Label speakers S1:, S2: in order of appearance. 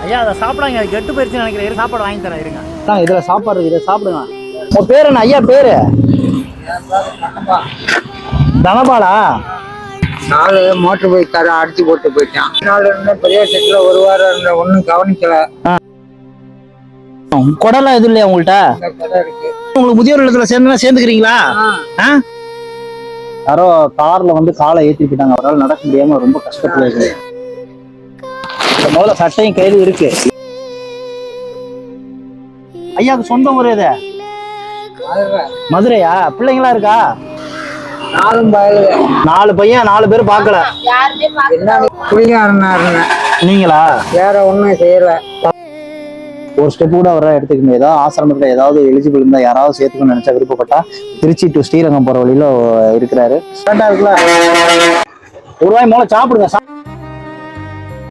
S1: ஐயா அதை சாப்பிடாங்க, அது கெட்டு போயிருச்சுன்னு நினைக்கிறேன். சாப்பாடு வாங்கி தரேன் இருங்க. இதுல சாப்பாடு இருக்கு, இதை சாப்பிடுங்க. உங்க பேரு என்ன ஐயா? பேரு தனபாலா.
S2: நாலு மோட்டர் பைக் காரை அடிச்சு போட்டு போயிட்டான். நாலு இருந்த பெரிய செட்ல ஒரு வாரம் இருந்த ஒன்னும் கவனிக்கல.
S1: குடலாம் எதுவும் இல்லையா உங்கள்கிட்ட?
S2: இருக்கு.
S1: உங்களுக்கு முதியோர் இல்லத்துல சேர்ந்துக்கிறீங்களா? யாரோ கார்ல வந்து காலை ஏற்றி போயிட்டாங்க, அவரால் நடக்க முடியாம ரொம்ப கஷ்டத்துல இருக்கு. முதல்ல சட்டையும் கைது இருக்கு. ஐயாவுக்கு சொந்த ஊர் எது? மதுரையா? பிள்ளைங்களா இருக்கா? நாலு பையன், 4 பேர் பாக்கல. நீங்களா?
S2: வேற ஒண்ணும் செய்யல.
S1: ஒரு ஸ்டெப் கூட அவரை எடுத்துக்கணும். ஏதாவது ஆசிரமத்துல ஏதாவது எலிஜிபிள் இருந்தா யாராவது சேர்த்துக்கணும்னு நினைச்சா விருப்பப்பட்டா திருச்சி டு ஸ்ரீரங்கம் போற வழியில இருக்கிறாரு. இருக்குல்ல, ஒரு வாய் மூலம் சாப்பிடுங்க.